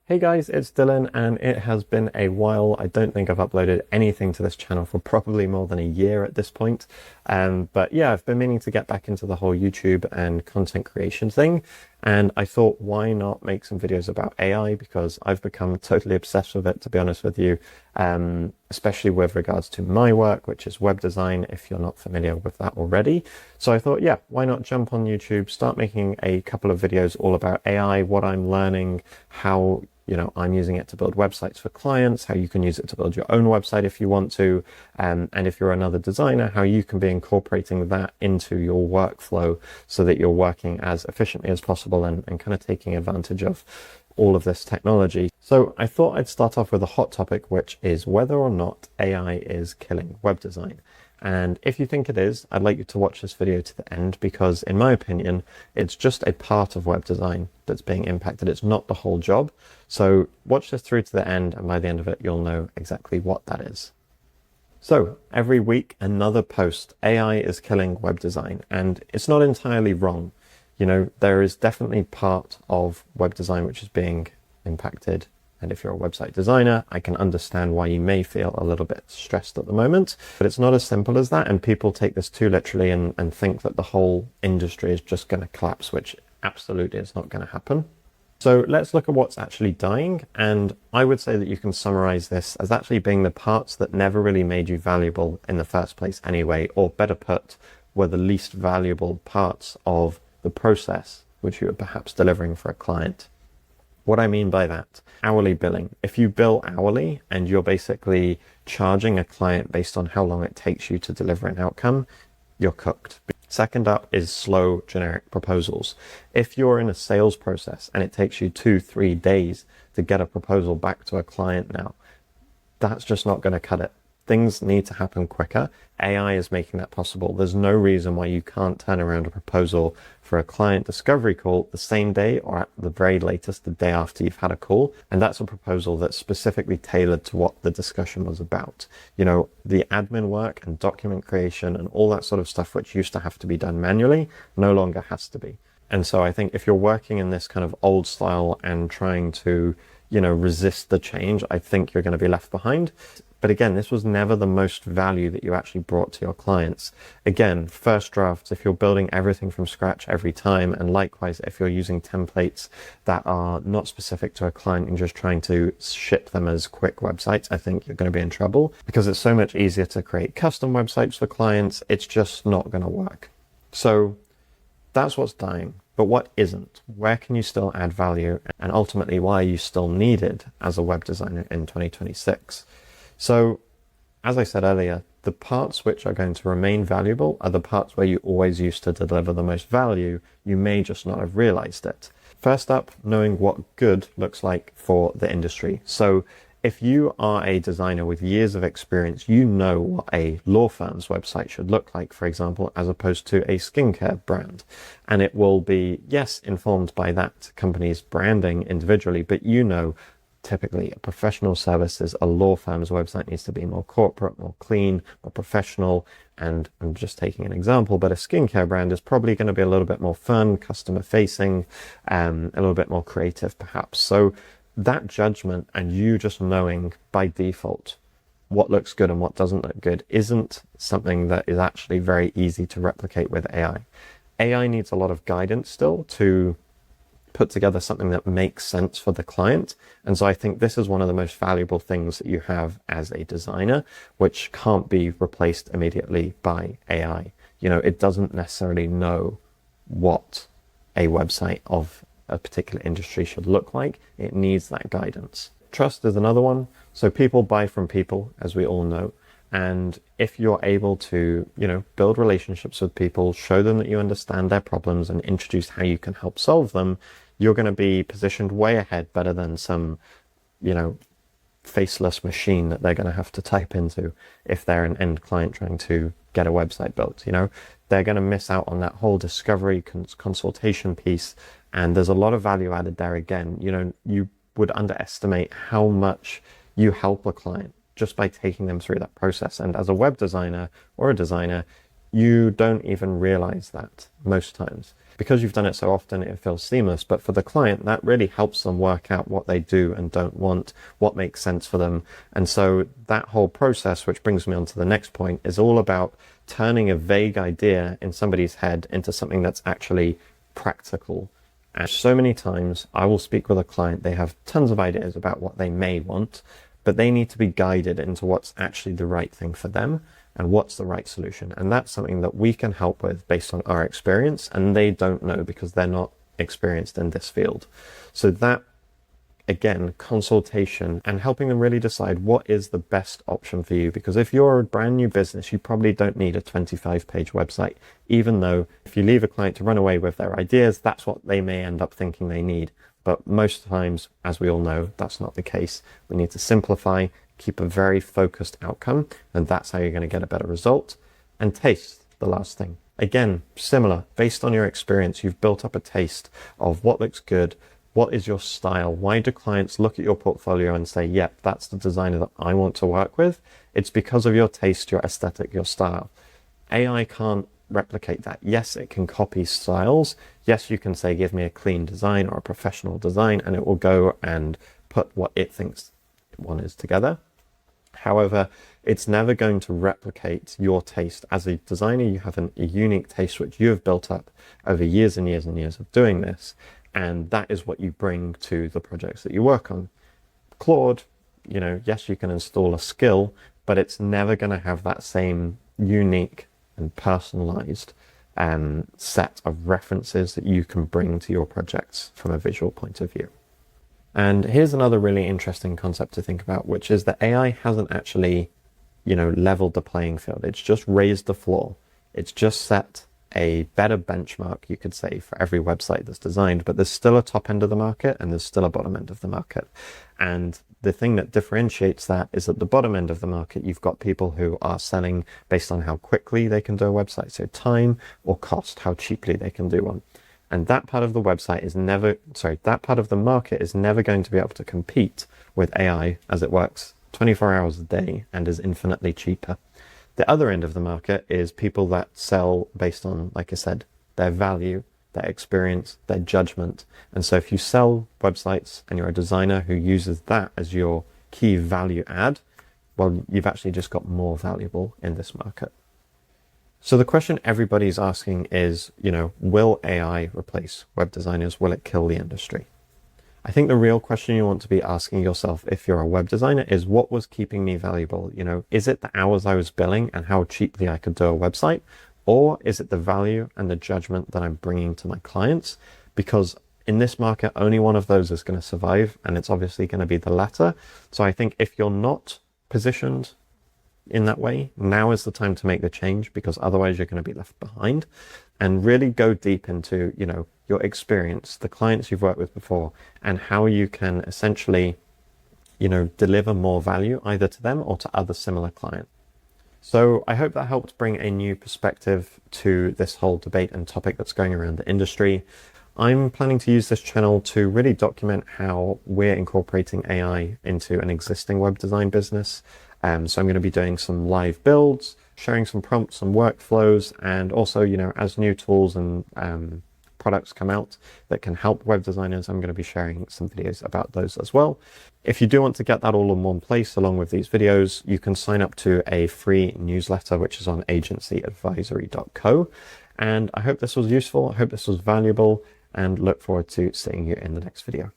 Hey guys, it's Dylan, and it has been a while. I don't think I've uploaded anything to this channel for probably more than a year at this point. But yeah, I've been meaning to get back into the whole YouTube and content creation thing. And I thought, why not make some videos about AI? Because I've become totally obsessed with it, to be honest with you, especially with regards to my work, which is web design, if you're not familiar with that already. So I thought, yeah, why not jump on YouTube, start making a couple of videos all about AI, what I'm learning, how I'm using it to build websites for clients, how you can use it to build your own website if you want to, and if you're another designer, how you can be incorporating that into your workflow so that you're working as efficiently as possible and kind of taking advantage of all of this technology. So I thought I'd start off with a hot topic, which is whether or not AI is killing web design. And if you think it is, I'd like you to watch this video to the end because, in my opinion, it's just a part of web design that's being impacted. It's not the whole job. So watch this through to the end, and by the end of it, you'll know exactly what that is. So every week, another post, AI is killing web design, and it's not entirely wrong. There is definitely part of web design which is being impacted. And if you're a website designer, I can understand why you may feel a little bit stressed at the moment, but it's not as simple as that. And people take this too literally and think that the whole industry is just going to collapse, which absolutely is not going to happen. So let's look at what's actually dying. And I would say that you can summarize this as actually being the parts that never really made you valuable in the first place anyway, or better put, were the least valuable parts of the process which you were perhaps delivering for a client. What I mean by that, hourly billing. If you bill hourly and you're basically charging a client based on how long it takes you to deliver an outcome, you're cooked. Second up is slow generic proposals. If you're in a sales process and it takes you 2-3 days to get a proposal back to a client now, that's just not going to cut it. Things need to happen quicker. AI is making that possible. There's no reason why you can't turn around a proposal for a client discovery call the same day or at the very latest the day after you've had a call. And that's a proposal that's specifically tailored to what the discussion was about. The admin work and document creation and all that sort of stuff, which used to have to be done manually, no longer has to be. And so I think if you're working in this kind of old style and trying to, resist the change, I think you're going to be left behind. But again, this was never the most value that you actually brought to your clients. Again, first drafts, if you're building everything from scratch every time, and likewise, if you're using templates that are not specific to a client and just trying to ship them as quick websites, I think you're going to be in trouble because it's so much easier to create custom websites for clients. It's just not going to work. So that's what's dying. But what isn't? Where can you still add value? And ultimately, why are you still needed as a web designer in 2026? So, as I said earlier, the parts which are going to remain valuable are the parts where you always used to deliver the most value. You may just not have realized it. First up, knowing what good looks like for the industry. So if you are a designer with years of experience, you know what a law firm's website should look like, for example, as opposed to a skincare brand. And it will be, yes, informed by that company's branding individually, but typically a professional services, a law firm's website needs to be more corporate, more clean, more professional. And I'm just taking an example, but a skincare brand is probably going to be a little bit more fun, customer facing, a little bit more creative perhaps. So that judgment and you just knowing by default what looks good and what doesn't look good isn't something that is actually very easy to replicate with AI. AI needs a lot of guidance still to put together something that makes sense for the client. And so I think this is one of the most valuable things that you have as a designer, which can't be replaced immediately by AI. It doesn't necessarily know what a website of a particular industry should look like. It needs that guidance. Trust is another one. So people buy from people, as we all know. And if you're able to, build relationships with people, show them that you understand their problems and introduce how you can help solve them, you're going to be positioned way ahead, better than some, faceless machine that they're going to have to type into if they're an end client trying to get a website built. They're going to miss out on that whole discovery consultation piece. And there's a lot of value added there again. You would underestimate how much you help a client just by taking them through that process. And as a web designer or a designer, you don't even realize that most times. Because you've done it so often, it feels seamless. But for the client, that really helps them work out what they do and don't want, what makes sense for them. And so that whole process, which brings me on to the next point, is all about turning a vague idea in somebody's head into something that's actually practical. And so many times I will speak with a client, they have tons of ideas about what they may want, but they need to be guided into what's actually the right thing for them and what's the right solution. And that's something that we can help with based on our experience, and they don't know because they're not experienced in this field. So that, again, consultation and helping them really decide what is the best option for you. Because if you're a brand new business, you probably don't need a 25-page website, even though if you leave a client to run away with their ideas, that's what they may end up thinking they need. But most times, as we all know, that's not the case. We need to simplify, keep a very focused outcome, and that's how you're going to get a better result. And taste, the last thing. Again, similar, based on your experience, you've built up a taste of what looks good. What is your style? Why do clients look at your portfolio and say, yep, that's the designer that I want to work with? It's because of your taste, your aesthetic, your style. AI can't replicate that. Yes, it can copy styles. Yes, you can say, give me a clean design or a professional design, and it will go and put what it thinks one is together. However, it's never going to replicate your taste. As a designer, you have a unique taste which you have built up over years and years and years of doing this. And that is what you bring to the projects that you work on. Claude, yes, you can install a skill, but it's never going to have that same unique and personalized set of references that you can bring to your projects from a visual point of view. And here's another really interesting concept to think about, which is that AI hasn't actually, leveled the playing field. It's just raised the floor. It's just set a better benchmark, you could say, for every website that's designed, but there's still a top end of the market and there's still a bottom end of the market. And the thing that differentiates that is at the bottom end of the market, you've got people who are selling based on how quickly they can do a website, so time or cost, how cheaply they can do one. And that part of the website is that part of the market is never going to be able to compete with AI as it works 24 hours a day and is infinitely cheaper. The other end of the market is people that sell based on, like I said, their value, their experience, their judgment. And so if you sell websites and you're a designer who uses that as your key value add, well, you've actually just got more valuable in this market. So the question everybody's asking is, will AI replace web designers? Will it kill the industry? I think the real question you want to be asking yourself if you're a web designer is, what was keeping me valuable? Is it the hours I was billing and how cheaply I could do a website? Or is it the value and the judgment that I'm bringing to my clients? Because in this market, only one of those is going to survive, and it's obviously going to be the latter. So I think if you're not positioned in that way, now is the time to make the change, because otherwise you're going to be left behind. And really go deep into, your experience, the clients you've worked with before, and how you can essentially, deliver more value either to them or to other similar clients. So I hope that helped bring a new perspective to this whole debate and topic that's going around the industry. I'm planning to use this channel to really document how we're incorporating AI into an existing web design business. So I'm going to be doing some live builds, sharing some prompts, some workflows, and also, as new tools and products come out that can help web designers, I'm going to be sharing some videos about those as well. If you do want to get that all in one place along with these videos, you can sign up to a free newsletter, which is on agencyadvisory.co. And I hope this was useful. I hope this was valuable, and look forward to seeing you in the next video.